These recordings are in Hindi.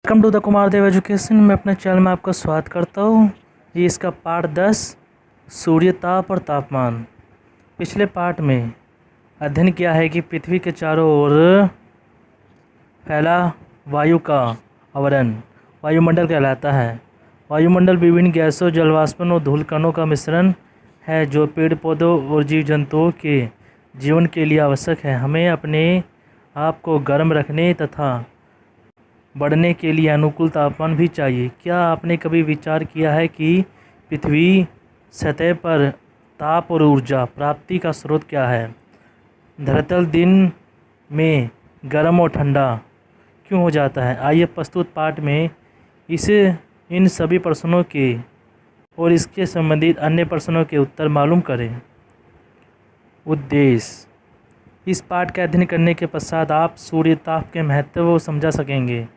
Welcome to the Kumar Dev education. मैं अपने चैनल में आपका स्वागत करता हूँ। ये इसका पार्ट 10 सूर्य ताप और तापमान। पिछले पार्ट में अध्ययन किया है कि पृथ्वी के चारों ओर फैला वायु का आवरण वायुमंडल कहलाता है। वायुमंडल विभिन्न गैसों, जलवाष्पन और धूल कणों का मिश्रण है जो पेड़ पौधों और जीव जंतुओं के जीवन के लिए आवश्यक है। हमें अपने आप को गर्म रखने तथा बढ़ने के लिए अनुकूल तापमान भी चाहिए। क्या आपने कभी विचार किया है कि पृथ्वी सतह पर ताप और ऊर्जा प्राप्ति का स्रोत क्या है? धरातल दिन में गर्म और ठंडा क्यों हो जाता है? आइए प्रस्तुत पाठ में इन सभी प्रश्नों के और इसके संबंधित अन्य प्रश्नों के उत्तर मालूम करें। उद्देश्य: इस पाठ का अध्ययन करने के पश्चात आप सूर्य ताप के महत्व को समझा सकेंगे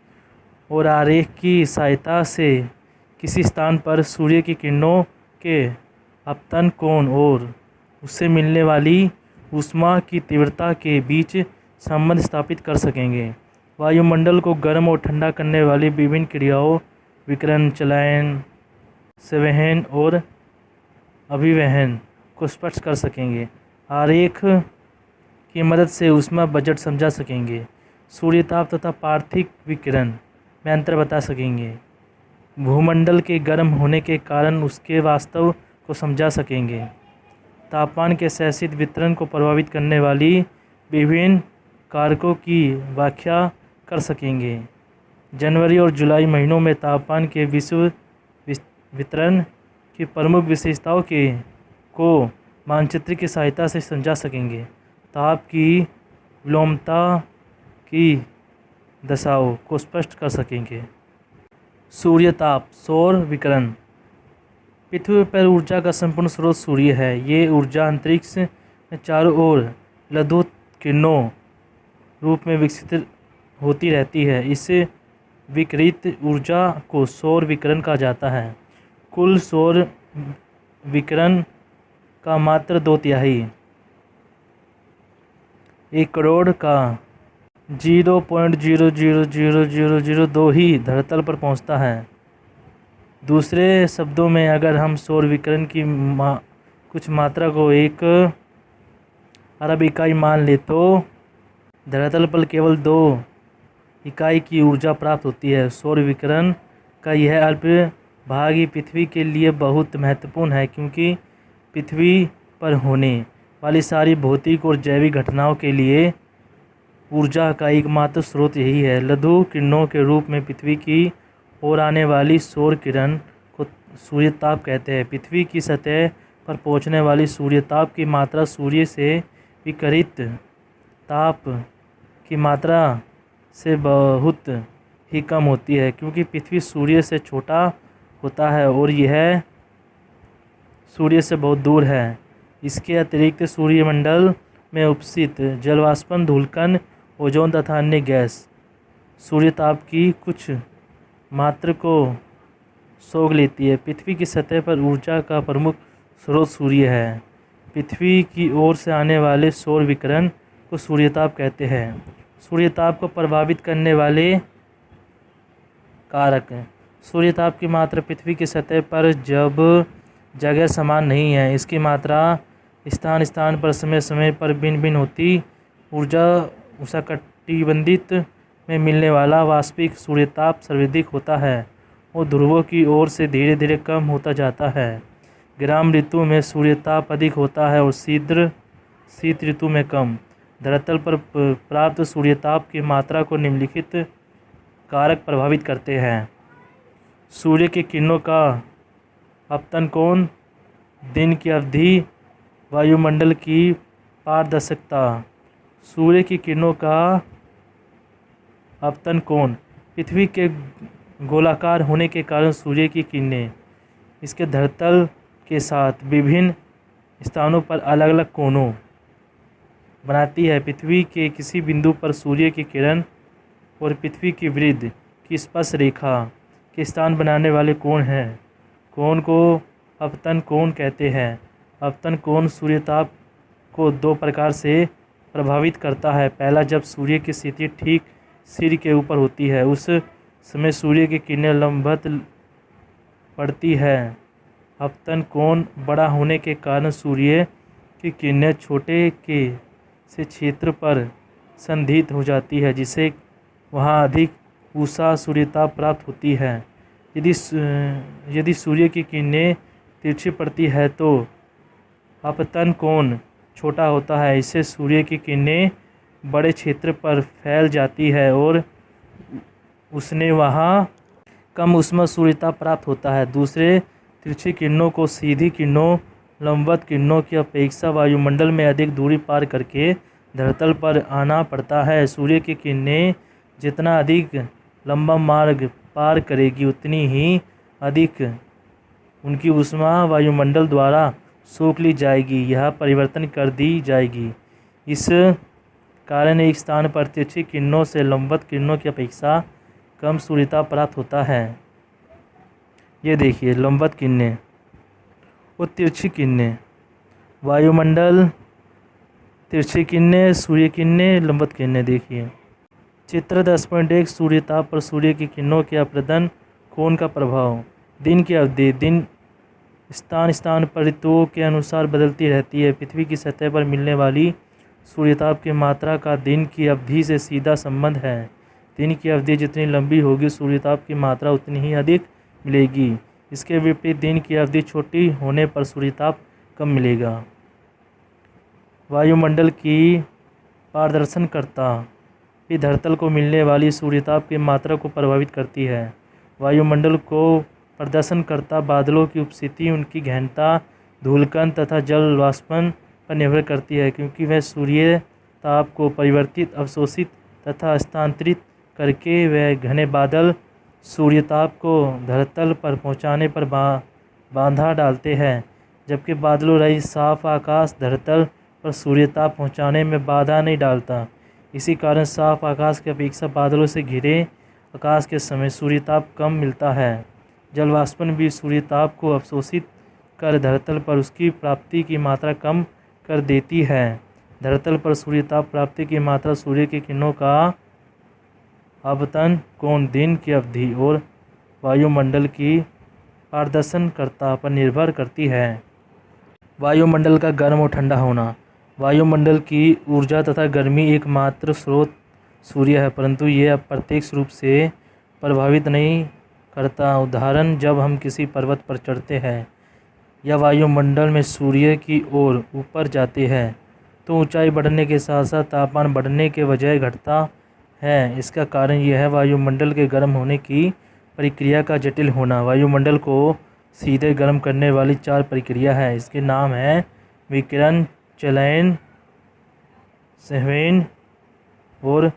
और आरेख की सहायता से किसी स्थान पर सूर्य की किरणों के अपतन कोण और उससे मिलने वाली ऊष्मा की तीव्रता के बीच संबंध स्थापित कर सकेंगे। वायुमंडल को गर्म और ठंडा करने वाली विभिन्न क्रियाओं विकिरण, चलन, संवहन और अभिवहन को स्पष्ट कर सकेंगे। आरेख की मदद से ऊष्मा बजट समझा सकेंगे। सूर्य ताप तथा पार्थिव विकिरण में अंतर बता सकेंगे। भूमंडल के गर्म होने के कारण उसके वास्तव को समझा सकेंगे। तापमान के सहसित वितरण को प्रभावित करने वाली विभिन्न कारकों की व्याख्या कर सकेंगे। जनवरी और जुलाई महीनों में तापमान के विश्व वितरण की प्रमुख विशेषताओं को मानचित्र की सहायता से समझा सकेंगे। ताप की विलोमता की दशाओं को स्पष्ट कर सकेंगे। सूर्य ताप, सौर विकिरण। पृथ्वी पर ऊर्जा का संपूर्ण स्रोत सूर्य है। ये ऊर्जा अंतरिक्ष में चारों ओर लघु किरणों रूप में विकसित होती रहती है। इसे विकिरित ऊर्जा को सौर विकिरण कहा जाता है। कुल सौर विकिरण का मात्र 2/3 1 करोड़ का 0.000002 ही धरातल पर पहुंचता है। दूसरे शब्दों में, अगर हम सौर विकिरण की कुछ मात्रा को 1 अरब इकाई मान ले तो धरातल पर केवल 2 इकाई की ऊर्जा प्राप्त होती है। सौर विकिरण का यह अल्प भाग ही पृथ्वी के लिए बहुत महत्वपूर्ण है, क्योंकि पृथ्वी पर होने वाली सारी भौतिक और जैविक घटनाओं के लिए ऊर्जा का एकमात्र स्रोत यही है। लघु किरणों के रूप में पृथ्वी की ओर आने वाली सौर किरण को सूर्य ताप कहते हैं। पृथ्वी की सतह पर पहुंचने वाली सूर्य ताप की मात्रा सूर्य से विकिरित ताप की मात्रा से बहुत ही कम होती है, क्योंकि पृथ्वी सूर्य से छोटा होता है और यह सूर्य से बहुत दूर है। इसके अतिरिक्त सूर्यमंडल में उपस्थित जलवाष्पन, धूलकण, ओजोन तथा अन्य गैस सूर्यताप की कुछ मात्रा को सोख लेती है। पृथ्वी की सतह पर ऊर्जा का प्रमुख स्रोत सूर्य है। पृथ्वी की ओर से आने वाले सौर विकिरण को सूर्यताप कहते हैं। सूर्यताप को प्रभावित करने वाले कारक। सूर्यताप की मात्रा पृथ्वी की सतह पर जब जगह समान नहीं है, इसकी मात्रा स्थान स्थान पर समय समय पर भिन्न भिन्न होती। ऊर्जा उष्णकटिबंधित में मिलने वाला वास्तविक सूर्यताप सर्वाधिक होता है और ध्रुवों की ओर से धीरे धीरे कम होता जाता है। ग्राम ऋतु में सूर्यताप अधिक होता है और शीत ऋतु में कम। धरातल पर प्राप्त सूर्यताप की मात्रा को निम्नलिखित कारक प्रभावित करते हैं। सूर्य की किरणों का अपतन कोण, दिन की अवधि, वायुमंडल की पारदर्शिता। सूर्य की किरणों का अपतन कोण। पृथ्वी के गोलाकार होने के कारण सूर्य की किरणें इसके धरातल के साथ विभिन्न स्थानों पर अलग अलग कोणों बनाती है। पृथ्वी के किसी बिंदु पर सूर्य की किरण और पृथ्वी की वृत्त की स्पर्श रेखा के स्थान बनाने वाले कोण हैं। कोण को अपतन कोण कहते हैं। अपतन कोण सूर्यताप को 2 प्रकार से प्रभावित करता है। पहला, जब सूर्य की स्थिति ठीक सिर के ऊपर होती है, उस समय सूर्य की किरणें लंबवत पड़ती है। अपतन कोण बड़ा होने के कारण सूर्य की किरणें छोटे के से क्षेत्र पर संधित हो जाती है, जिससे वहाँ अधिक ऊषा सूर्यताप प्राप्त होती है। यदि सूर्य की किरणें तिरछी पड़ती है तो अपतन कोण छोटा होता है। इससे सूर्य की किरणें बड़े क्षेत्र पर फैल जाती है और उसने वहाँ कम ऊष्मा सूर्यताप प्राप्त होता है। दूसरे तिरछी किरणों को सीधी किरणों लंबवत किरणों की अपेक्षा वायुमंडल में अधिक दूरी पार करके धरातल पर आना पड़ता है। सूर्य की किरणें जितना अधिक लंबा मार्ग पार करेगी उतनी ही अधिक उनकी ऊष्मा वायुमंडल द्वारा सोख ली जाएगी, यह परिवर्तन कर दी जाएगी। इस कारण एक स्थान पर तिरछी किरणों से लंबवत किरणों की अपेक्षा कम सूर्यताप प्राप्त होता है। ये देखिए लंबवत किरणें और तिरछी किरणें, वायुमंडल, तिरछी किरणें, सूर्य किरणें, लंबवत किरणें। देखिए चित्र 10.1 सूर्यताप पर सूर्य की किरणों के अपरदन कोण का प्रभाव। दिन की अवधि दिन स्थान पर ऋतुओं के अनुसार बदलती रहती है। पृथ्वी की सतह पर मिलने वाली सूर्यताप की मात्रा का दिन की अवधि से सीधा संबंध है। दिन की अवधि जितनी लंबी होगी सूर्यताप की मात्रा उतनी ही अधिक मिलेगी। इसके विपरीत दिन की अवधि छोटी होने पर सूर्यताप कम मिलेगा। वायुमंडल की पारदर्शनकता भी धरातल को मिलने वाली सूर्यताप की मात्रा को प्रभावित करती है। वायुमंडल को प्रदर्शनकर्ता बादलों की उपस्थिति, उनकी गहनता, धूलकण तथा जल वाष्पन पर निर्भर करती है, क्योंकि वह सूर्य ताप को परिवर्तित, अवशोषित तथा स्थानांतरित करके वह घने बादल सूर्यताप को धरातल पर पहुंचाने पर बाधा डालते हैं, जबकि बादलों रहित साफ आकाश धरातल पर सूर्यताप पहुंचाने में बाधा नहीं डालता। इसी कारण साफ आकाश की अपेक्षा बादलों से घिरे आकाश के समय सूर्यताप कम मिलता है। जलवाष्पन भी सूर्यताप को अवशोषित कर धरातल पर उसकी प्राप्ति की मात्रा कम कर देती है। धरातल पर सूर्यताप प्राप्ति की मात्रा सूर्य की किरणों का अपतन कोण, दिन की अवधि और वायुमंडल की पारदर्शनकता पर निर्भर करती है। वायुमंडल का गर्म और ठंडा होना। वायुमंडल की ऊर्जा तथा गर्मी एकमात्र स्रोत सूर्य है, परंतु यह अप्रत्यक्ष रूप से प्रभावित नहीं करता। उदाहरण, जब हम किसी पर्वत पर चढ़ते हैं या वायुमंडल में सूर्य की ओर ऊपर जाते हैं तो ऊंचाई बढ़ने के साथ साथ तापमान बढ़ने के बजाय घटता है। इसका कारण यह है वायुमंडल के गर्म होने की प्रक्रिया का जटिल होना। वायुमंडल को सीधे गर्म करने वाली 4 प्रक्रिया है। इसके नाम हैं विकिरण, चलन, संवहन और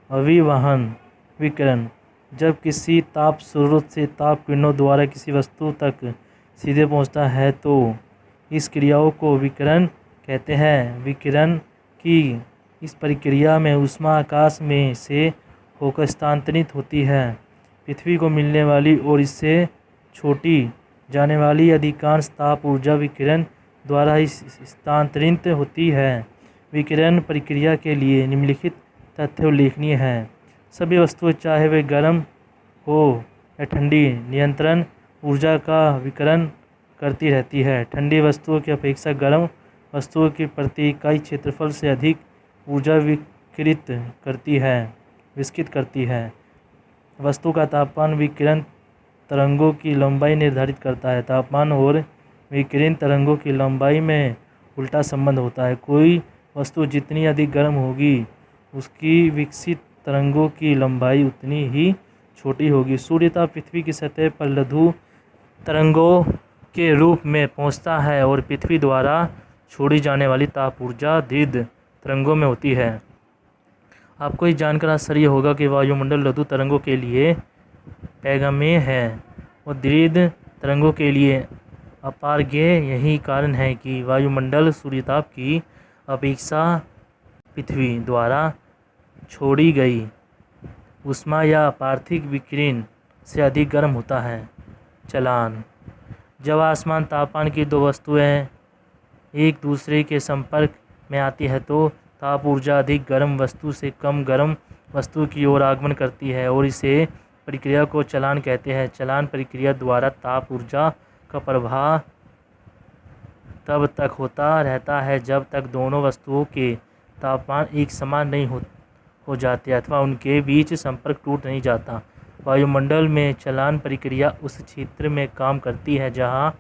अभिवहन। विकिरण, जब किसी ताप स्रोत से ताप किरणों द्वारा किसी वस्तु तक सीधे पहुंचता है तो इस क्रियाओं को विकिरण कहते हैं। विकिरण की इस प्रक्रिया में ऊष्मा आकाश में से होकर स्थानांतरित होती है। पृथ्वी को मिलने वाली और इससे छोड़ी जाने वाली अधिकांश ताप ऊर्जा विकिरण द्वारा ही स्थानांतरित होती है। विकिरण प्रक्रिया के लिए निम्नलिखित तथ्य उल्लेखनीय हैं। सभी वस्तुएं, चाहे वे गर्म हो या ठंडी, निरंतर ऊर्जा का विकिरण करती रहती है। ठंडी वस्तुओं की अपेक्षा गर्म वस्तुओं की प्रति इकाई क्षेत्रफल से अधिक ऊर्जा विस्कित करती है। वस्तु का तापमान विकिरण तरंगों की लंबाई निर्धारित करता है। तापमान और विकिरण तरंगों की लंबाई में उल्टा संबंध होता है। कोई वस्तु जितनी अधिक गर्म होगी उसकी विकसित तरंगों की लंबाई उतनी ही छोटी होगी। सूर्यताप पृथ्वी की सतह पर लघु तरंगों के रूप में पहुंचता है और पृथ्वी द्वारा छोड़ी जाने वाली ताप ऊर्जा दीर्घ तरंगों में होती है। आपको ये जानकर आश्चर्य होगा कि वायुमंडल लघु तरंगों के लिए पैगामेय है और दीर्घ तरंगों के लिए अपारगेय। यही कारण है कि वायुमंडल सूर्यताप की अपेक्षा पृथ्वी द्वारा छोड़ी गई ऊष्मा या पार्थिव विकिरण से अधिक गर्म होता है। चलन, जब आसमान तापमान की 2 वस्तुएं एक दूसरे के संपर्क में आती है तो ताप ऊर्जा अधिक गर्म वस्तु से कम गर्म वस्तु की ओर आगमन करती है और इसे प्रक्रिया को चलन कहते हैं। चलन प्रक्रिया द्वारा ताप ऊर्जा का प्रवाह तब तक होता रहता है जब तक दोनों वस्तुओं के तापमान एक समान नहीं हो जाते अथवा उनके बीच संपर्क टूट नहीं जाता। वायुमंडल में चलन प्रक्रिया उस क्षेत्र में काम करती है जहां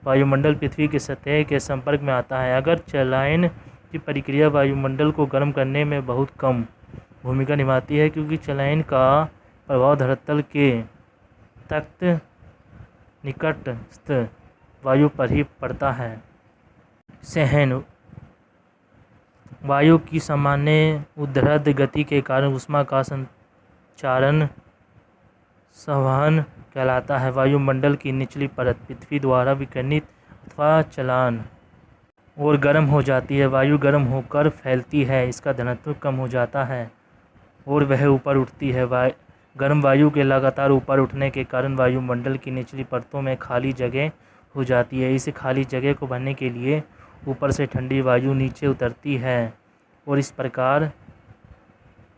वायुमंडल पृथ्वी की सतह के संपर्क में आता है। अगर चलन की प्रक्रिया वायुमंडल को गर्म करने में बहुत कम भूमिका निभाती है क्योंकि चलन का प्रभाव धरातल के तख्त निकटस्थ वायु पर ही पड़ता है। सहन वायु की सामान्य ऊर्ध्वाधर गति के कारण ऊष्मा का संचारण संवहन कहलाता है। वायुमंडल की निचली परत पृथ्वी द्वारा विकिरणित अथवा चलन और गर्म हो जाती है। वायु गर्म होकर फैलती है, इसका घनत्व कम हो जाता है और वह ऊपर उठती है। गर्म वायु के लगातार ऊपर उठने के कारण वायुमंडल की निचली परतों में खाली जगह हो जाती है। इस खाली जगह को भरने के लिए ऊपर से ठंडी वायु नीचे उतरती है और इस प्रकार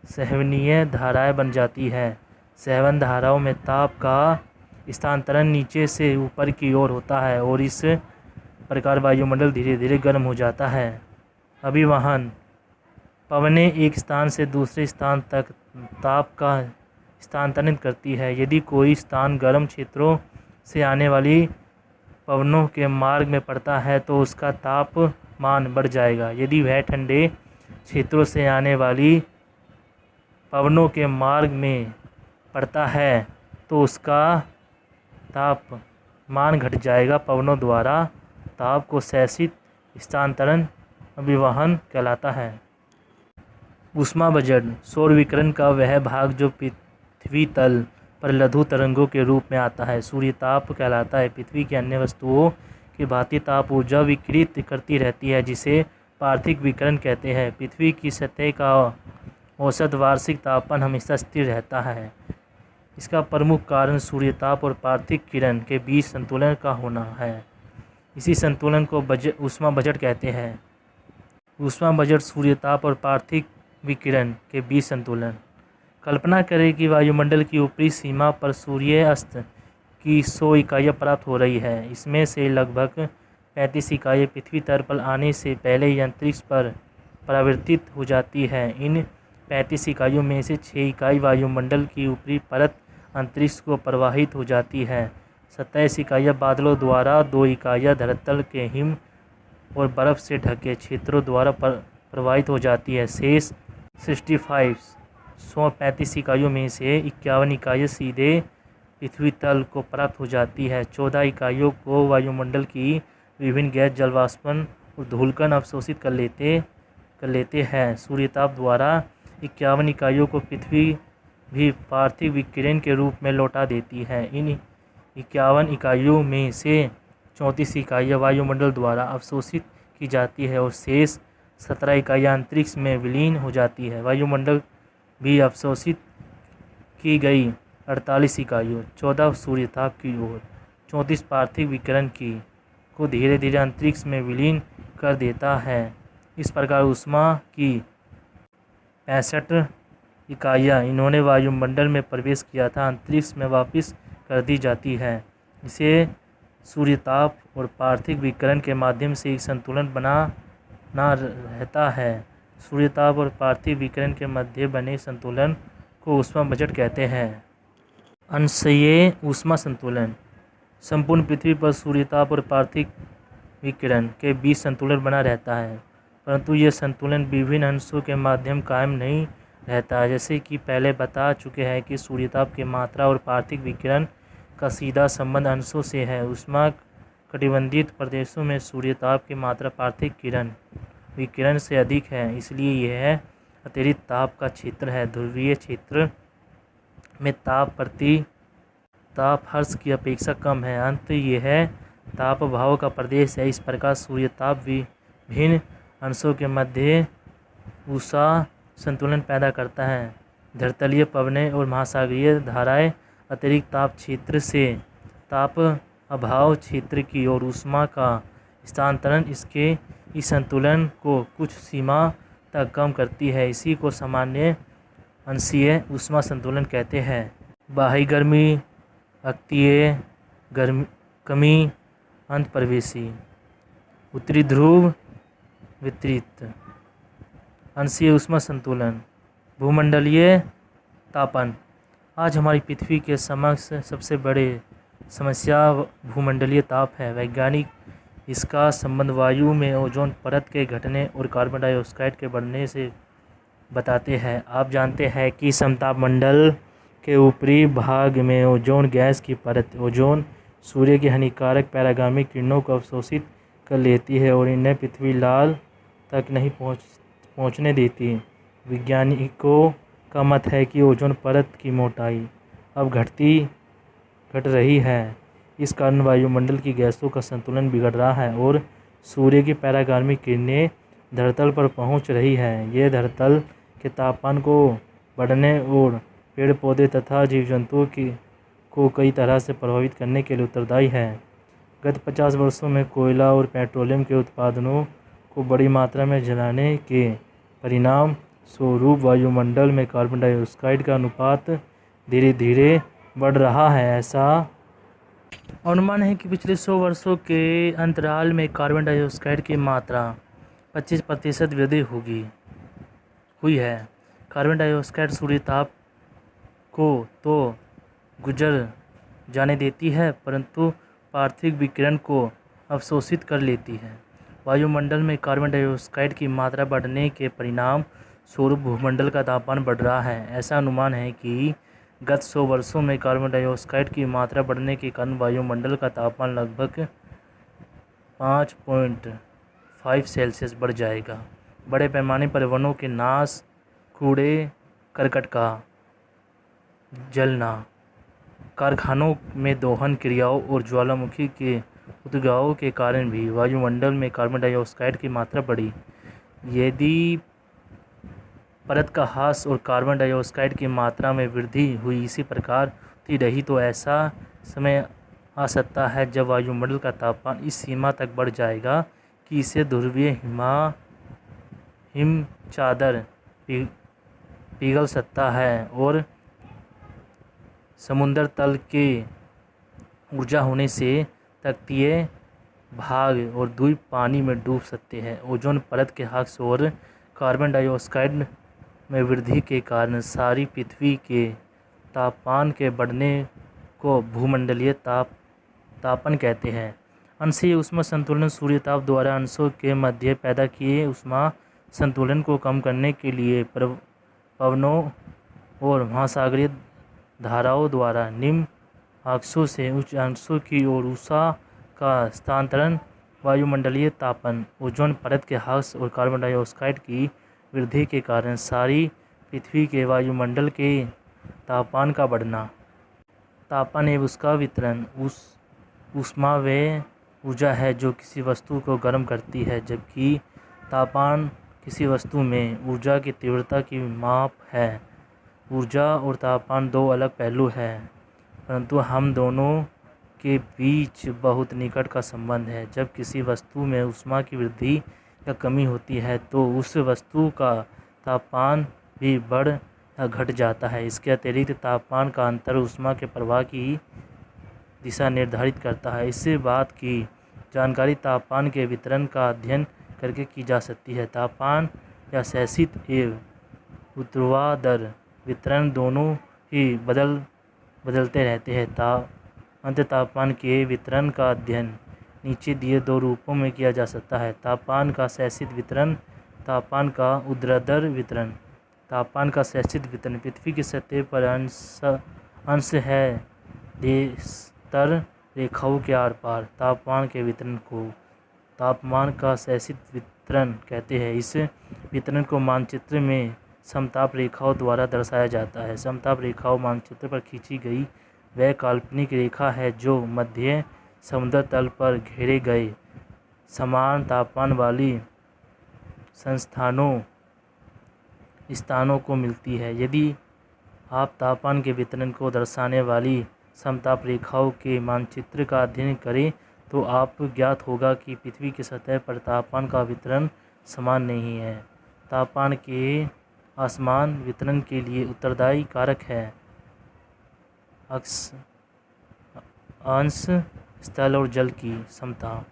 संवहनीय धाराएं बन जाती है। संवहन धाराओं में ताप का स्थानांतरण नीचे से ऊपर की ओर होता है और इस प्रकार वायुमंडल धीरे धीरे गर्म हो जाता है। अभिवहन पवनें एक स्थान से दूसरे स्थान तक ताप का स्थानांतरित करती है। यदि कोई स्थान गर्म क्षेत्रों से आने वाली पवनों के मार्ग में पड़ता है तो उसका तापमान बढ़ जाएगा। यदि वह ठंडे क्षेत्रों से आने वाली पवनों के मार्ग में पड़ता है तो उसका तापमान घट जाएगा। पवनों द्वारा ताप को संचयित स्थानांतरण अभिवहन कहलाता है। ऊष्मा बजट सौर विकिरण का वह भाग जो पृथ्वी तल पर लघु तरंगों के रूप में आता है सूर्य ताप कहलाता है। पृथ्वी की अन्य वस्तुओं की भांति ताप ऊर्जा विकिरित करती रहती है जिसे पार्थिव विकिरण कहते हैं। पृथ्वी की सतह का औसत वार्षिक तापमान हमेशा स्थिर रहता है। इसका प्रमुख कारण सूर्यताप और पार्थिव किरण के बीच संतुलन का होना है। इसी संतुलन को ऊष्मा बजट कहते हैं। ऊष्मा बजट सूर्यताप और पार्थिव विकिरण के बीच संतुलन। कल्पना करें कि वायुमंडल की ऊपरी सीमा पर सूर्यास्त की 100 इकाइयाँ प्राप्त हो रही है। इसमें से लगभग 35 इकाइयाँ पृथ्वी तल पर आने से पहले ही अंतरिक्ष पर परावर्तित हो जाती है। इन 35 इकाइयों में से 6 इकाई वायुमंडल की ऊपरी परत अंतरिक्ष को प्रवाहित हो जाती है। 27 इकाइयाँ बादलों द्वारा, 2 इकाइयाँ धरातल के हिम और बर्फ़ से ढके क्षेत्रों द्वारा प्रवाहित हो जाती है। शेष 135 इकाइयों में से 51 इकाइयाँ सीधे पृथ्वी तल को प्राप्त हो जाती है। 14 इकाइयों को वायुमंडल की विभिन्न गैस जलवाष्पन और धूलकण अवशोषित कर लेते हैं। सूर्यताप द्वारा 51 इकाइयों को पृथ्वी भी पार्थिव विकिरण के रूप में लौटा देती है। इन 51 इकाइयों में से 34 इकाइयाँ वायुमंडल द्वारा अवशोषित की जाती है और शेष 17 इकाइयाँ अंतरिक्ष में विलीन हो जाती है। वायुमंडल भी अवशोषित की गई 48 इकाइयों 14 सूर्यताप की ओर 34 पार्थिव विकिरण को धीरे धीरे अंतरिक्ष में विलीन कर देता है। इस प्रकार ऊष्मा की 65 इकाइयाँ इन्होंने वायुमंडल में प्रवेश किया था अंतरिक्ष में वापस कर दी जाती है। इसे सूर्यताप और पार्थिव विकिरण के माध्यम से एक संतुलन बना रहता है। सूर्यताप और पार्थिव विकिरण के मध्य बने संतुलन को ऊष्मा बजट कहते हैं। अंशीय ऊष्मा संतुलन संपूर्ण पृथ्वी पर सूर्यताप और पार्थिव विकिरण के बीच संतुलन बना रहता है, परंतु यह संतुलन विभिन्न अंशों के माध्यम कायम नहीं रहता है। जैसे कि पहले बता चुके हैं कि सूर्यताप की मात्रा और पार्थिव विकिरण का सीधा संबंध अंशों से है। उष्मा कटिबंधीय प्रदेशों में सूर्यताप की मात्रा पार्थिव विकिरण से अधिक है, इसलिए यह अतिरिक्त ताप का क्षेत्र है। ध्रुवीय क्षेत्र में ताप हर्ष की अपेक्षा कम है। अंत यह ताप भाव का प्रदेश है। इस प्रकार सूर्यताप विभिन्न अंशों के मध्य ऊष्मा संतुलन पैदा करता है। धरातलीय पवनें और महासागरीय धाराएं अतिरिक्त ताप क्षेत्र से ताप अभाव क्षेत्र की ओर ऊष्मा का स्थानांतरण इस संतुलन को कुछ सीमा तक कम करती है। इसी को सामान्य अंशीय ऊष्मा संतुलन कहते हैं। बाह्य गर्मी, अक्षीय गर्मी कमी, अंतःप्रवेशी। उत्तरी ध्रुव, विपरीत। अंशीय ऊष्मा संतुलन। भूमंडलीय तापन। आज हमारी पृथ्वी के समक्ष सबसे बड़ी समस्या भूमंडलीय ताप है। वैज्ञानिक इसका संबंध वायु में ओजोन परत के घटने और कार्बन डाइऑक्साइड के बढ़ने से बताते हैं। आप जानते हैं कि समतापमंडल के ऊपरी भाग में ओजोन गैस की परत ओजोन सूर्य की हानिकारक परागामी किरणों को अवशोषित कर लेती है और इन्हें पृथ्वी लाल तक नहीं पहुंचने देती। वैज्ञानिकों का मत है कि ओजोन परत की मोटाई अब घट रही है। इस कारण वायुमंडल की गैसों का संतुलन बिगड़ रहा है और सूर्य की परागामी किरणें धरातल पर पहुंच रही है। ये धरातल के तापमान को बढ़ने और पेड़ पौधे तथा जीव जंतुओं को कई तरह से प्रभावित करने के लिए उत्तरदायी है। गत 50 वर्षों में कोयला और पेट्रोलियम के उत्पादनों को बड़ी मात्रा में जलाने के परिणाम स्वरूप वायुमंडल में कार्बन डाइऑक्साइड का अनुपात धीरे धीरे बढ़ रहा है। ऐसा अनुमान है कि पिछले 100 वर्षों के अंतराल में कार्बन डाइऑक्साइड की मात्रा 25% वृद्धि हुई है। कार्बन डाइऑक्साइड सूर्य ताप को तो गुजर जाने देती है, परंतु पार्थिव विकिरण को अवशोषित कर लेती है। वायुमंडल में कार्बन डाइऑक्साइड की मात्रा बढ़ने के परिणाम स्वरूप भूमंडल का तापमान बढ़ रहा है। ऐसा अनुमान है कि गत 100 वर्षों में कार्बन डाइऑक्साइड की मात्रा बढ़ने के कारण वायुमंडल का तापमान लगभग 5.5 सेल्सियस बढ़ जाएगा। बड़े पैमाने पर वनों के नाश, कूड़े करकट का जलना, कारखानों में दोहन क्रियाओं और ज्वालामुखी के उद्गारों के कारण भी वायुमंडल में कार्बन डाइऑक्साइड की मात्रा बढ़ी। यदि परत का ह्रास और कार्बन डाइऑक्साइड की मात्रा में वृद्धि हुई इसी प्रकार होती रही तो ऐसा समय आ सकता है जब वायुमंडल का तापमान इस सीमा तक बढ़ जाएगा कि इसे ध्रुवीय हिम चादर पिघल सकता है और समुद्र तल के ऊर्जा होने से तटीय भाग और द्वीप पानी में डूब सकते हैं। ओजोन परत के ह्रास और कार्बन डाइऑक्साइड में वृद्धि के कारण सारी पृथ्वी के तापमान के बढ़ने को भूमंडलीय तापन कहते हैं। अंशीय ऊष्मा संतुलन सूर्य ताप द्वारा अंशों के मध्य पैदा किए ऊष्मा संतुलन को कम करने के लिए पवनों और महासागरीय धाराओं द्वारा निम्न अक्षों से उच्च अक्षों की ओर ऊष्मा का स्थानांतरण। वायुमंडलीय तापन ओजोन परत के ह्रास और कार्बन डाइऑक्साइड की वृद्धि के कारण सारी पृथ्वी के वायुमंडल के तापमान का बढ़ना। तापमान एवं उसका वितरण। ऊष्मा वह ऊर्जा है जो किसी वस्तु को गर्म करती है, जबकि तापमान किसी वस्तु में ऊर्जा की तीव्रता की माप है। ऊर्जा और तापमान दो अलग पहलू हैं, परंतु हम दोनों के बीच बहुत निकट का संबंध है। जब किसी वस्तु में ऊष्मा की वृद्धि या कमी होती है तो उस वस्तु का तापमान भी बढ़ या घट जाता है। इसके अतिरिक्त तापमान का अंतर ऊष्मा के प्रवाह की दिशा निर्धारित करता है। इस बात की जानकारी तापमान के वितरण का अध्ययन करके की जा सकती है। तापमान या क्षैतिज एवं ऊर्ध्वाधर वितरण दोनों ही बदलते रहते हैं। अंत तापमान के वितरण का अध्ययन नीचे दिए दो रूपों में किया जा सकता है। तापमान का क्षैतिज वितरण, तापमान का ऊर्ध्वाधर वितरण। तापमान का क्षैतिज वितरण पृथ्वी की सतह पर अंश है देशतर रेखाओं के आर पार तापमान के वितरण को तापमान का क्षैतिज वितरण कहते हैं। इस वितरण को मानचित्र में समताप रेखाओं द्वारा दर्शाया जाता है। समताप रेखाओं मानचित्र पर खींची गई वह काल्पनिक रेखा है जो मध्य समुद्र तल पर घेरे गए समान तापमान वाली स्थानों को मिलती है। यदि आप तापमान के वितरण को दर्शाने वाली समताप रेखाओं के मानचित्र का अध्ययन करें तो आप ज्ञात होगा कि पृथ्वी की सतह पर तापमान का वितरण समान नहीं है। तापमान के आसमान वितरण के लिए उत्तरदायी कारक है। अंश स्थल और जल की समता,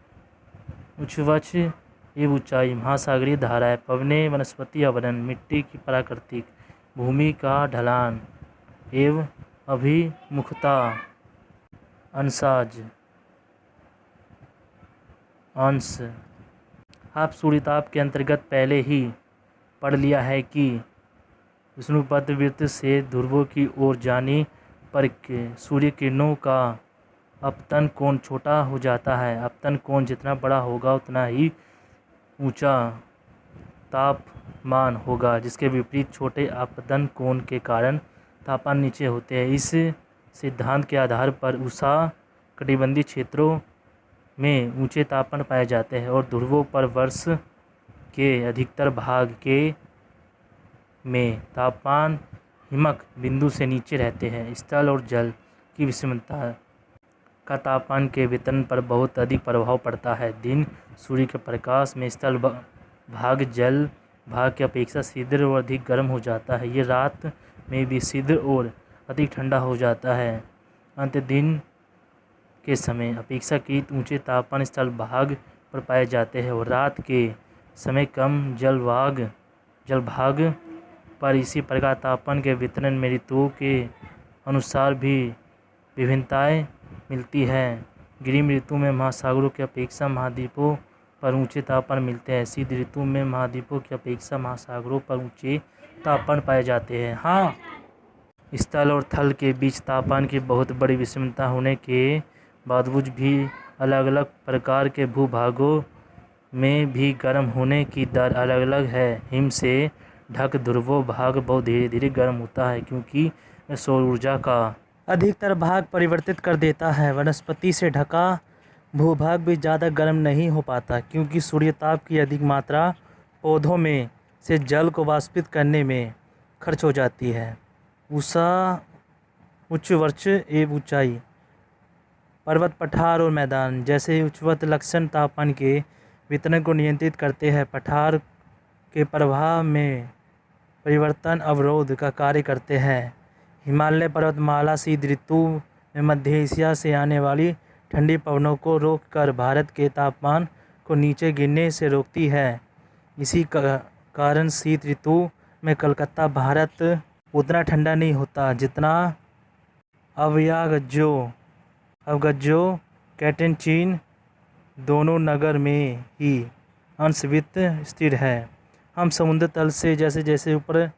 उच्चवक्ष एवं ऊंचाई, महासागरीय धाराएं, पवनें, वनस्पति आवरण, मिट्टी की प्राकृतिक, भूमि का ढलान एवं अभिमुखता, अंशाज, अंश। आप सूर्यताप के अंतर्गत पहले ही पढ़ लिया है कि विषुवत वृत्त से ध्रुवों की ओर जाने पर सूर्य किरणों का अपतन कोण छोटा हो जाता है। अपतन कोण जितना बड़ा होगा उतना ही ऊंचा तापमान होगा, जिसके विपरीत छोटे अपतन कोण के कारण तापमान नीचे होते हैं। इस सिद्धांत के आधार पर उष्णकटिबंधीय क्षेत्रों में ऊंचे तापमान पाए जाते हैं और ध्रुवों पर वर्ष के अधिकतर भाग में तापमान हिमक बिंदु से नीचे रहते हैं। स्थल और जल की विषमता का तापमान के वितरण पर बहुत अधिक प्रभाव पड़ता है। दिन सूर्य के प्रकाश में स्थल भाग जल भाग की अपेक्षा शीघ्र और अधिक गर्म हो जाता है। ये रात में भी शीघ्र और अधिक ठंडा हो जाता है। अंत दिन के समय अपेक्षाकृत ऊंचे तापमान स्थल भाग पर पाए जाते हैं और रात के समय कम जल भाग पर। इसी प्रकार तापमान के वितरण में ऋतुओं के अनुसार भी विभिन्नताएं मिलती है। ग्रीष्म ऋतु में महासागरों की अपेक्षा महाद्वीपों पर ऊंचे तापमान मिलते हैं। शीत ऋतु में महाद्वीपों की अपेक्षा महासागरों पर ऊंचे तापमान पाए जाते हैं। हाँ, स्थल और थल के बीच तापमान की बहुत बड़ी विषमता होने के बावजूद भी अलग अलग प्रकार के भूभागों में भी गर्म होने की दर अलग अलग है। हिम से ढक ध्रुव भाग बहुत धीरे धीरे गर्म होता है क्योंकि सौर ऊर्जा का अधिकतर भाग परिवर्तित कर देता है। वनस्पति से ढका भूभाग भी ज़्यादा गर्म नहीं हो पाता क्योंकि सूर्यताप की अधिक मात्रा पौधों में से जल को वाष्पित करने में खर्च हो जाती है। उच्चवृक्ष एवं ऊंचाई, पर्वत, पठार और मैदान जैसे उच्चवृत्त लक्षण तापमान के वितरण को नियंत्रित करते हैं। पठार के प्रवाह में परिवर्तन अवरोध का कार्य करते हैं। हिमालय पर्वतमाला शीत ऋतु में मध्य एशिया से आने वाली ठंडी पवनों को रोककर भारत के तापमान को नीचे गिरने से रोकती है। इसी कारण शीत ऋतु में कलकत्ता भारत उतना ठंडा नहीं होता जितना अवगज्जो कैंटन चीन दोनों नगर में ही अंशवित स्थिर है। हम समुद्र तल से जैसे जैसे ऊपर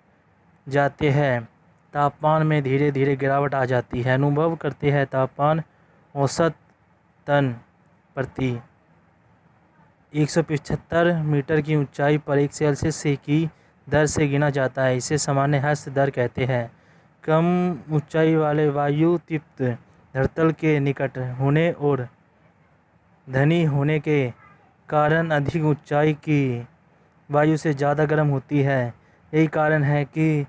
जाते हैं तापमान में धीरे धीरे गिरावट आ जाती है। अनुभव करते हैं तापमान औसतन प्रति 175 मीटर की ऊंचाई पर 1 सेल्सियस की दर से गिना जाता है। इसे सामान्य हस्त दर कहते हैं। कम ऊंचाई वाले वायु तीव्र धरातल के निकट होने और घनी होने के कारण अधिक ऊंचाई की वायु से ज़्यादा गर्म होती है। यही कारण है कि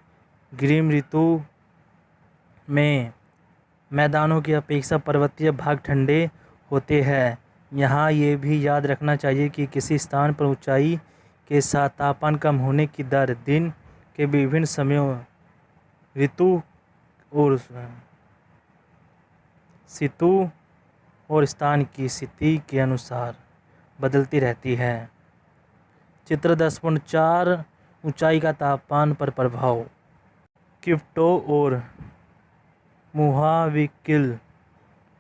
ग्रीष्म ऋतु में मैदानों की अपेक्षा पर्वतीय भाग ठंडे होते हैं। यहाँ ये भी याद रखना चाहिए कि किसी स्थान पर ऊंचाई के साथ तापमान कम होने की दर दिन के विभिन्न समयों ऋतु और स्थान की स्थिति के अनुसार बदलती रहती है। चित्र 10.4 ऊंचाई का तापमान पर प्रभाव। क्योटो और मोहाविकिल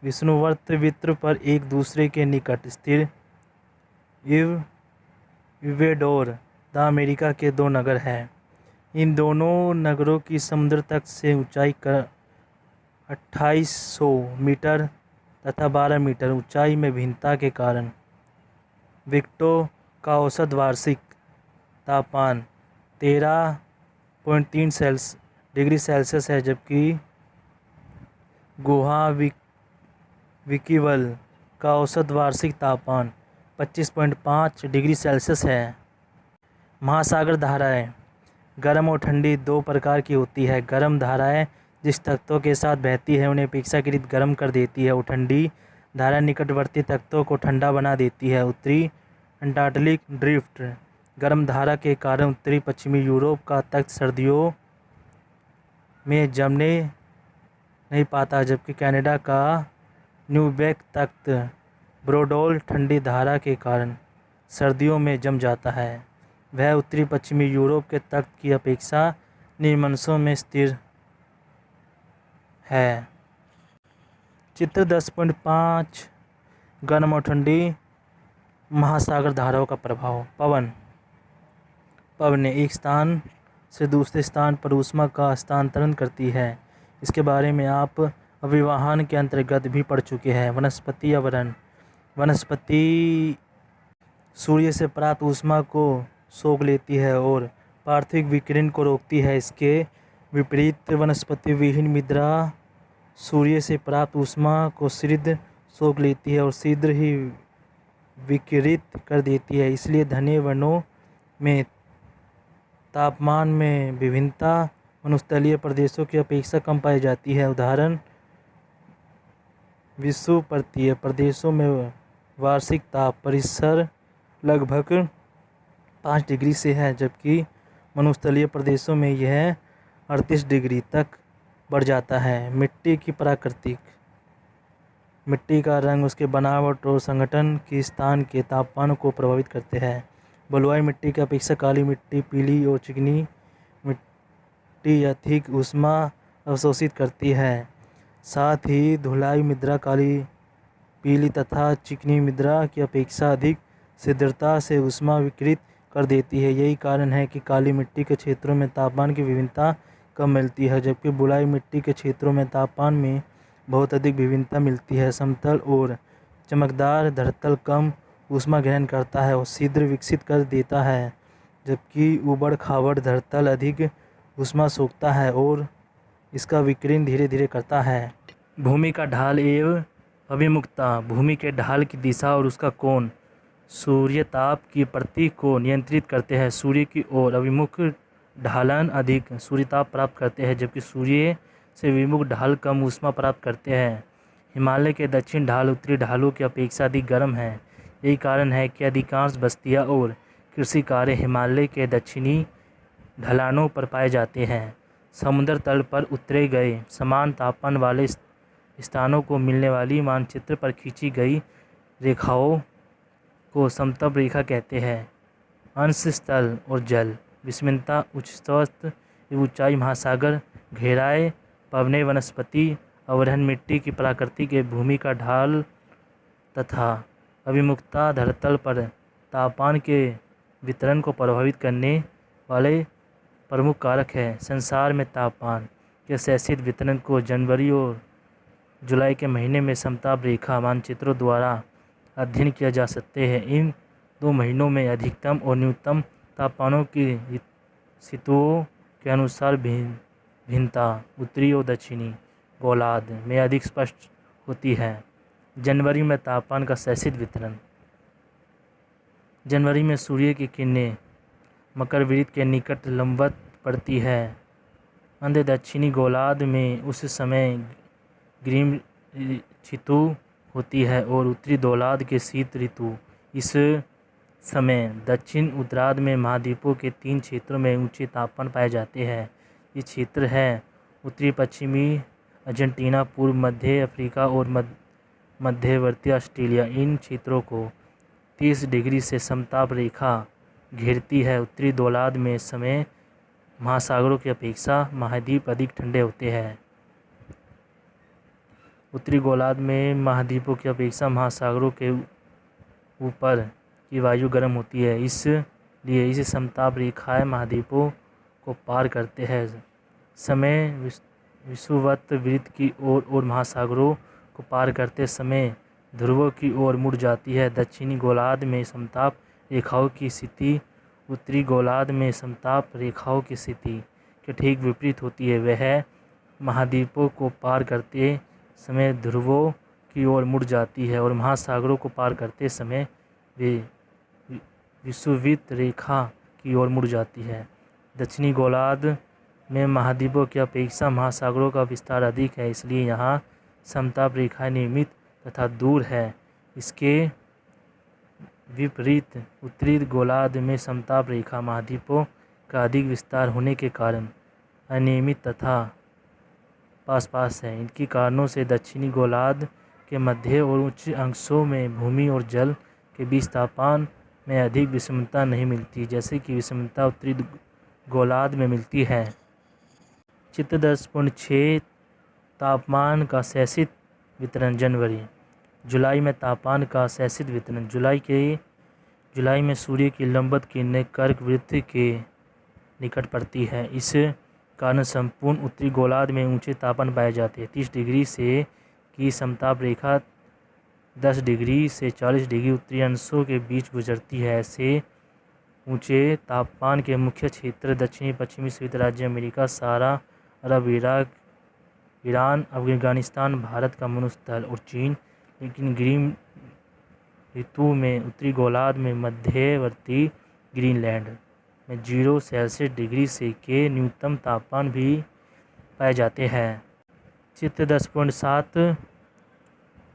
विषुवत वृत्त पर एक दूसरे के निकट स्थिर इक्वेडोर द अमेरिका के 2 नगर हैं। इन दोनों नगरों की समुद्र तट से ऊंचाई 2800 मीटर तथा 12 मीटर ऊंचाई में भिन्नता के कारण क्योटो का औसत वार्षिक तापमान 13.3 डिग्री सेल्सियस है, जबकि गुवाहाविकिल का औसत वार्षिक तापमान 25.5 डिग्री सेल्सियस है। महासागर धाराएं गर्म और ठंडी 2 प्रकार की होती है। गर्म धाराएं जिस तख्तों के साथ बहती है उन्हें अपेक्षाकृत गर्म कर देती है और ठंडी धारा निकटवर्ती तख्तों को ठंडा बना देती है। उत्तरी अंटार्कटिक ड्रिफ्ट गर्म धारा के कारण उत्तरी पश्चिमी यूरोप का तख्त सर्दियों में जमने नहीं पाता, जबकि कनाडा का न्यूबैक तख्त ब्रोडोल ठंडी धारा के कारण सर्दियों में जम जाता है। वह उत्तरी पश्चिमी यूरोप के तख्त की अपेक्षा निम्नांशों में स्थिर है। चित्र 10.5 गर्म और ठंडी महासागर धाराओं का प्रभाव। पवनें एक स्थान से दूसरे स्थान पर ऊष्मा का हस्तांतरण करती है। इसके बारे में आप अभिवाहन के अंतर्गत भी पढ़ चुके हैं। वनस्पति आवरण। वनस्पति सूर्य से प्राप्त ऊष्मा को सोख लेती है और पार्थिव विकिरण को रोकती है। इसके विपरीत वनस्पति विहीन मृदा सूर्य से प्राप्त ऊष्मा को शीघ्र सोख लेती है और शीघ्र ही विकिरित कर देती है। इसलिए घने वनों में तापमान में विभिन्नता मरुस्थलीय प्रदेशों की अपेक्षा कम पाई जाती है। उदाहरण, विषुवतीय प्रदेशों में वार्षिक ताप परिसर लगभग 5 डिग्री से है, जबकि मरुस्थलीय प्रदेशों में यह 38 डिग्री तक बढ़ जाता है। मिट्टी की प्राकृतिक। मिट्टी का रंग, उसके बनावट और संगठन की स्थान के तापमान को प्रभावित करते हैं। बलुआही मिट्टी की अपेक्षा काली मिट्टी पीली और चिकनी मिट्टी अधिक ऊष्मा अवशोषित करती है। साथ ही धुलाई मृदा काली, पीली तथा चिकनी मृदा की अपेक्षा अधिक शीघ्रता से ऊष्मा विकिरित कर देती है। यही कारण है कि काली मिट्टी के क्षेत्रों में तापमान की विभिन्नता कम मिलती है, जबकि बलुआही मिट्टी के क्षेत्रों में तापमान में बहुत अधिक विभिन्नता मिलती है। समतल और चमकदार धरातल कम ऊष्मा ग्रहण करता है और शीघ्र विकसित कर देता है, जबकि ऊबड़-खाबड़ धरातल अधिक ऊष्मा सोखता है और इसका विकिरण धीरे धीरे करता है। भूमि का ढाल एवं अभिमुखता। भूमि के ढाल की दिशा और उसका कोण सूर्यताप की प्रति को नियंत्रित करते हैं। सूर्य की ओर अभिमुख ढालन अधिक सूर्यताप प्राप्त करते हैं, जबकि सूर्य से विमुख ढाल कम ऊष्मा प्राप्त करते हैं। हिमालय के दक्षिण ढाल उत्तरी ढालों की अपेक्षा अधिक गर्म है। यही कारण है कि अधिकांश बस्तियां और कृषि कार्य हिमालय के दक्षिणी ढलानों पर पाए जाते हैं। समुद्र तल पर उतरे गए समान तापमान वाले स्थानों को मिलने वाली मानचित्र पर खींची गई रेखाओं को समतल रेखा कहते हैं। अंश स्थल और जल विषमता, उच्च स्तर ऊंचाई, महासागर घेराए, पवनें, वनस्पति अवरोहण, मिट्टी की प्रकृति के भूमि का ढाल तथा अभिमुखता धरातल पर तापमान के वितरण को प्रभावित करने वाले प्रमुख कारक हैं। संसार में तापमान के सेल्सियस वितरण को जनवरी और जुलाई के महीने में समताप रेखा मानचित्रों द्वारा अध्ययन किया जा सकते हैं। इन 2 महीनों में अधिकतम और न्यूनतम तापमानों की ऋतुओं के अनुसार भिन्नता उत्तरी और दक्षिणी गोलार्ध में अधिक स्पष्ट होती है। जनवरी में तापमान का सेल्सियस वितरण। जनवरी में सूर्य की किरणें मकर वृत्त के निकट लंबवत पड़ती है। अंध दक्षिणी गोलार्ध में उस समय ग्रीष्म ऋतु होती है और उत्तरी गोलार्ध के शीत ऋतु। इस समय दक्षिण उत्तरार्ध में महाद्वीपों के 3 क्षेत्रों में ऊंचे तापमान पाए जाते हैं। ये क्षेत्र है उत्तरी पश्चिमी अर्जेंटीना, पूर्व मध्य अफ्रीका और मध्यवर्ती ऑस्ट्रेलिया। इन क्षेत्रों को 30 डिग्री से समताप रेखा घेरती है। उत्तरी गोलार्ध में समय महासागरों की अपेक्षा महाद्वीप अधिक ठंडे होते हैं। उत्तरी गोलार्ध में महाद्वीपों की अपेक्षा महासागरों के ऊपर की वायु गर्म होती है, इसलिए इस समताप रेखाएं महाद्वीपों को पार करते हैं। समय विषुवत वृत्त की ओर और महासागरों को पार करते समय ध्रुवों की ओर मुड़ जाती है। दक्षिणी गोलार्ध में समताप रेखाओं की स्थिति उत्तरी गोलार्ध में समताप रेखाओं की स्थिति के ठीक विपरीत होती है। वह महाद्वीपों को पार करते समय ध्रुवों की ओर मुड़ जाती है और महासागरों को पार करते समय वे विषुवत रेखा की ओर मुड़ जाती है। दक्षिणी गोलार्ध में महाद्वीपों की अपेक्षा महासागरों का विस्तार अधिक है, इसलिए यहाँ समताप रेखाएं नियमित तथा दूर है। इसके विपरीत उत्तरी गोलार्ध में समताप रेखा महाद्वीपों का अधिक विस्तार होने के कारण अनियमित तथा पास है। इनकी कारणों से दक्षिणी गोलार्ध के मध्य और उच्च अंशों में भूमि और जल के बीच तापमान में अधिक विषमता नहीं मिलती, जैसे कि विषमता उत्तरी गोलार्ध में मिलती है। चित्र 10.6 तापमान का सेल्सियस वितरण जनवरी जुलाई में तापमान का सेल्सियस वितरण जुलाई में सूर्य की लंबवत किरणें कर्क वृत्त के निकट पड़ती है। इस कारण संपूर्ण उत्तरी गोलार्ध में ऊंचे तापमान पाए जाते हैं। 30 डिग्री से की समताप रेखा 10 डिग्री से 40 डिग्री उत्तरी अंशों के बीच गुजरती है। ऐसे ऊंचे तापमान के मुख्य क्षेत्र दक्षिणी पश्चिमी संयुक्त राज्य अमेरिका, सहारा, अरब, इराक, ईरान, अफगानिस्तान, भारत का मरुस्थल और चीन। लेकिन ग्रीष्म ऋतु में उत्तरी गोलार्ध में मध्यवर्ती ग्रीनलैंड में 0 सेल्सियस डिग्री से के न्यूनतम तापमान भी पाए जाते हैं। चित्र 10.7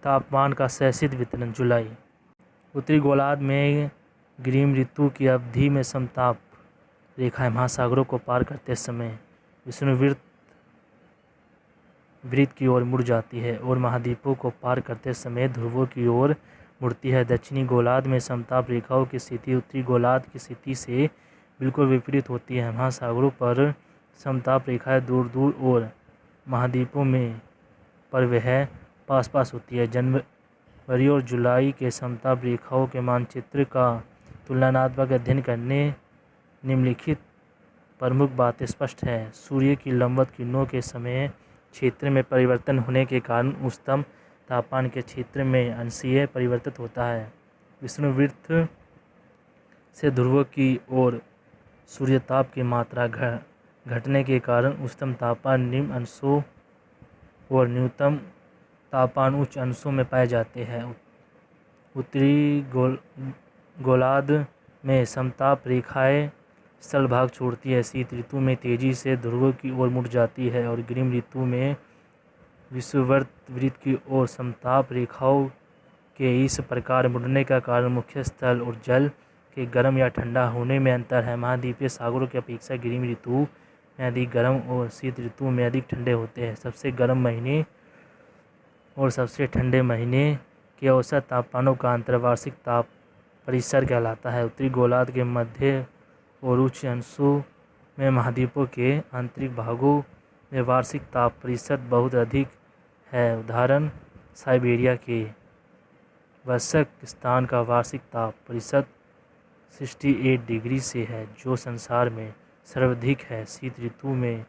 तापमान का सेल्सियस वितरण जुलाई उत्तरी गोलार्ध में ग्रीष्म ऋतु की अवधि में समताप रेखाएं महासागरों को पार करते समय विषुववृत्त की ओर मुड़ जाती है और महाद्वीपों को पार करते समय ध्रुवों की ओर मुड़ती है। दक्षिणी गोलार्ध में समताप रेखाओं की स्थिति उत्तरी गोलार्ध की स्थिति से बिल्कुल विपरीत होती है। महासागरों पर समताप रेखाएं दूर दूर और महाद्वीपों में पर वह पास होती है। जनवरी और जुलाई के समताप रेखाओं के मानचित्र का तुलनात्मक अध्ययन करने निम्नलिखित प्रमुख बातें स्पष्ट है। सूर्य की लंबवत किरणों के समय क्षेत्र में परिवर्तन होने के कारण उच्चतम तापमान के क्षेत्र में अंशीय परिवर्तित होता है। विषुववृत्त से ध्रुवों की ओर सूर्यताप की मात्रा घटने के कारण उच्चतम तापमान निम्न अंशों और न्यूनतम तापमान उच्च अंशों में पाए जाते हैं। उत्तरी गोलार्ध में समताप रेखाएं स्थलभाग छोड़ती है। शीत ऋतु में तेजी से ध्रुवों की ओर मुड़ जाती है और ग्रीष्म ऋतु में विषुववृत्त की ओर। समताप रेखाओं के इस प्रकार मुड़ने का कारण मुख्य स्थल और जल के गर्म या ठंडा होने में अंतर है। महाद्वीपीय सागरों की अपेक्षा ग्रीष्म ऋतु में अधिक गर्म और शीत ऋतु में अधिक ठंडे होते हैं। सबसे गर्म महीने और सबसे ठंडे महीने के औसत तापमानों का अंतर वार्षिक ताप परिसर कहलाता है। उत्तरी गोलार्ध के मध्य और उच्च अंशों में महाद्वीपों के आंतरिक भागों में वार्षिक ताप परिसर बहुत अधिक है। उदाहरण साइबेरिया के वयस्क स्थान का वार्षिक ताप परिसर 68 डिग्री से है, जो संसार में सर्वाधिक है। शीत ऋतु में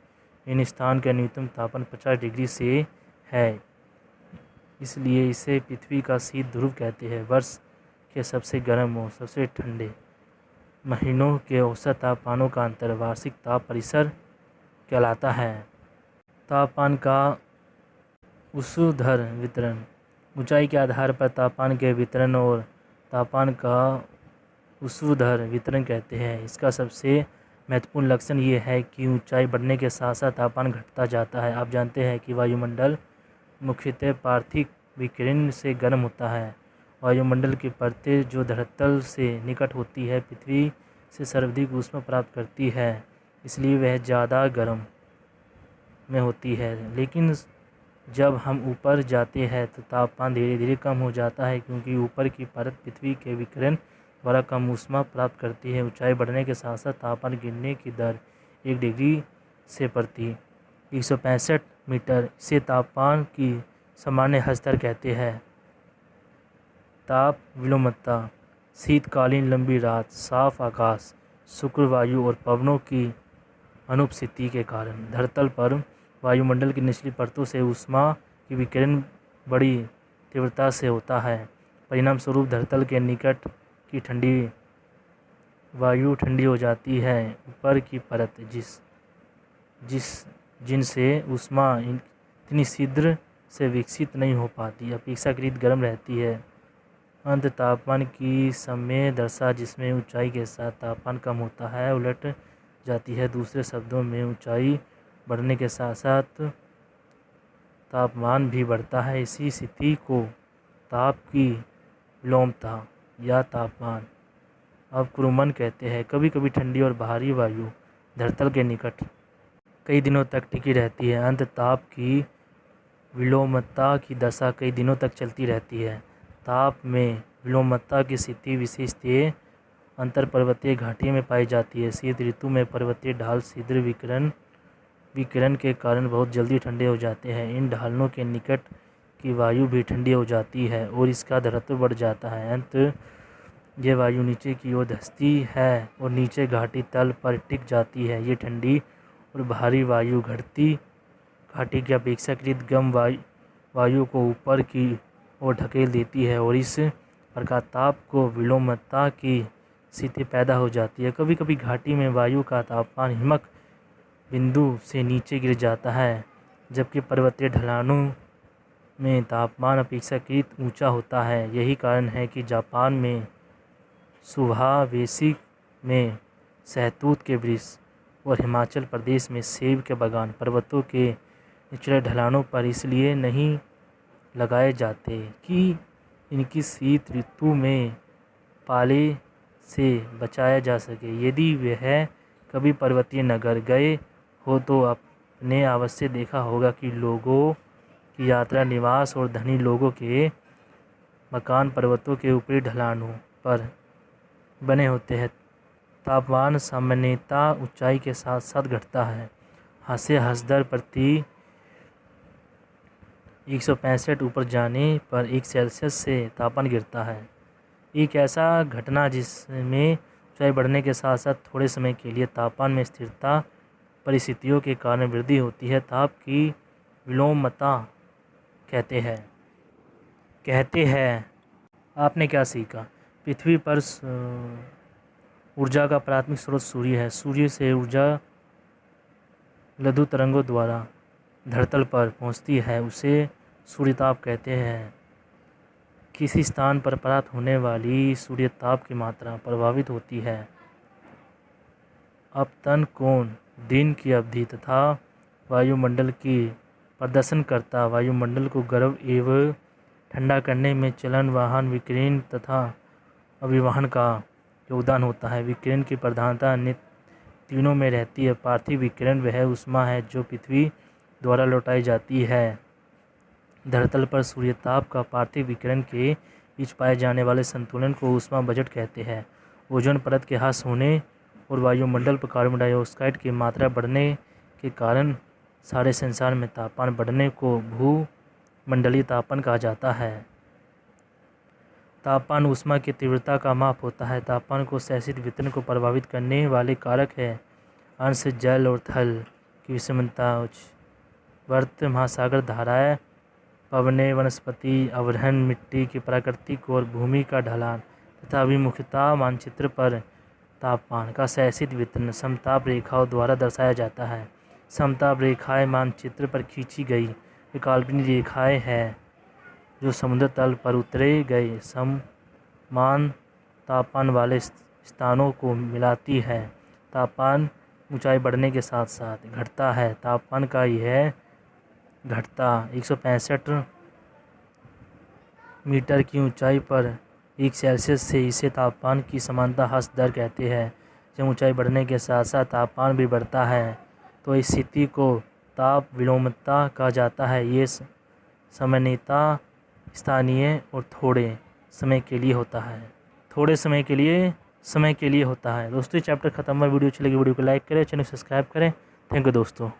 इन स्थान का न्यूनतम तापमान 50 डिग्री से है, इसलिए इसे पृथ्वी का शीत ध्रुव कहते हैं। वर्ष के सबसे गर्म और सबसे ठंडे महीनों के औसत तापमानों का अंतर वार्षिक ताप परिसर कहलाता है। तापमान का ऊर्ध्वाधर वितरण ऊंचाई के आधार पर तापमान के वितरण और तापमान का ऊर्ध्वाधर वितरण कहते हैं। इसका सबसे महत्वपूर्ण लक्षण ये है कि ऊंचाई बढ़ने के साथ साथ तापमान घटता जाता है। आप जानते हैं कि वायुमंडल मुख्यतः पार्थिव विकिरण से गर्म होता है। वायुमंडल की परतें जो धरातल से निकट होती है पृथ्वी से सर्वाधिक ऊष्मा प्राप्त करती है, इसलिए वह ज़्यादा गर्म में होती है। लेकिन जब हम ऊपर जाते हैं तो तापमान धीरे धीरे कम हो जाता है, क्योंकि ऊपर की परत पृथ्वी के विकिरण द्वारा कम ऊष्मा प्राप्त करती है। ऊंचाई बढ़ने के साथ साथ तापमान गिरने की दर 1 डिग्री से प्रति 165 मीटर से तापमान की सामान्य हद कहते हैं। ताप विलोमता शीतकालीन लंबी रात, साफ आकाश, शुष्क वायु और पवनों की अनुपस्थिति के कारण धरातल पर वायुमंडल की निचली परतों से ऊष्मा की विकिरण बड़ी तीव्रता से होता है। परिणाम स्वरूप धरातल के निकट की ठंडी वायु ठंडी हो जाती है। ऊपर की परत जिनसे ऊष्मा इतनी शीघ्र से विकसित नहीं हो पाती, अपेक्षाकृत गर्म रहती है। अंत तापमान की समय दशा जिसमें ऊंचाई के साथ तापमान कम होता है उलट जाती है। दूसरे शब्दों में ऊंचाई बढ़ने के साथ साथ तापमान भी बढ़ता है। इसी स्थिति को ताप की विलोमता या तापमान अवक्रमण कहते हैं। कभी कभी ठंडी और बाहरी वायु धरातल के निकट कई दिनों तक टिकी रहती है। अंत ताप की विलोमता की दशा कई दिनों तक चलती रहती है। ताप में विलोमता की स्थिति विशेषतः अंतर पर्वतीय घाटी में पाई जाती है। शीत ऋतु में पर्वतीय ढाल शीघ्र विकिरण के कारण बहुत जल्दी ठंडे हो जाते हैं। इन ढालों के निकट की वायु भी ठंडी हो जाती है और इसका घनत्व बढ़ जाता है। अंत यह वायु नीचे की ओर धंसती है और नीचे घाटी तल पर टिक जाती है। ये ठंडी और भारी वायु घाटी की अपेक्षाकृत कम वायु को ऊपर की ओर ढकेल देती है और इस प्रकार ताप को विलोमता की स्थिति पैदा हो जाती है। कभी कभी घाटी में वायु का तापमान हिमक बिंदु से नीचे गिर जाता है, जबकि पर्वतीय ढलानों में तापमान अपेक्षाकृत ऊंचा होता है। यही कारण है कि जापान में सुहावेसी में सहतूत के वृक्ष और हिमाचल प्रदेश में सेब के बागान पर्वतों के निचले ढलानों पर इसलिए नहीं लगाए जाते कि इनकी शीत ऋतु में पाले से बचाया जा सके। यदि वह कभी पर्वतीय नगर गए हो तो आपने अवश्य देखा होगा कि लोगों की यात्रा निवास और धनी लोगों के मकान पर्वतों के ऊपरी ढलानों पर बने होते हैं। तापमान सामान्यतः ऊंचाई के साथ साथ घटता है। हसदर प्रति 165 ऊपर जाने पर 1 सेल्सियस से तापमान गिरता है। एक ऐसा घटना जिसमें ऊंचाई बढ़ने के साथ साथ थोड़े समय के लिए तापमान में स्थिरता परिस्थितियों के कारण वृद्धि होती है, ताप की विलोमता कहते हैं। आपने क्या सीखा? पृथ्वी पर ऊर्जा का प्राथमिक स्रोत सूर्य है। सूर्य से ऊर्जा लघु तरंगों द्वारा धरातल पर पहुंचती है, उसे सूर्यताप कहते हैं। किसी स्थान पर प्राप्त होने वाली सूर्यताप की मात्रा प्रभावित होती है अपतन कोण, दिन की अवधि तथा वायुमंडल की प्रदर्शनकर्ता। वायुमंडल को गर्म एवं ठंडा करने में चलन, वाहन, विकिरण तथा अभिवहन का योगदान होता है। विकिरण की प्रधानता तीनों में रहती है। पार्थिव विकिरण वह ऊष्मा है जो पृथ्वी द्वारा लौटाई जाती है। धरातल पर सूर्यताप का पार्थिव विकिरण के बीच पाए जाने वाले संतुलन को ऊष्मा बजट कहते हैं। ओजोन परत के ह्रास होने और वायुमंडल पर कार्बन डाइऑक्साइड की मात्रा बढ़ने के कारण सारे संसार में तापमान बढ़ने को भूमंडलीय तापमान कहा जाता है। तापमान ऊष्मा की तीव्रता का माप होता है। तापमान को क्षैतिज वितरण को प्रभावित करने वाले कारक है अंश, जल और थल की विषमता, वर्त, महासागर धाराएं, पवनें, वनस्पति अवरोहण, मिट्टी की प्राकृतिक और भूमि का ढलान तथा अभिमुखता। मानचित्र पर तापमान का क्षैतिज वितरण समताप रेखाओं द्वारा दर्शाया जाता है। समताप रेखाएं मानचित्र पर खींची गई काल्पनिक रेखाएं हैं जो समुद्र तल पर उतारे गए समान तापमान वाले स्थानों को मिलाती है। तापमान ऊंचाई बढ़ने के साथ साथ घटता है। तापमान का यह घटता 165 मीटर की ऊंचाई पर 1 सेल्सियस से इसे तापमान की समानता ह्रास दर कहते हैं। जब ऊंचाई बढ़ने के साथ साथ तापमान भी बढ़ता है तो इस स्थिति को ताप विलोमता कहा जाता है। ये सामान्यतः स्थानीय और थोड़े समय के लिए होता है। दोस्तों ये चैप्टर खत्म हुआ। वीडियो अच्छी लगी वीडियो को लाइक करें, चैनल सब्सक्राइब करें। थैंक यू दोस्तों।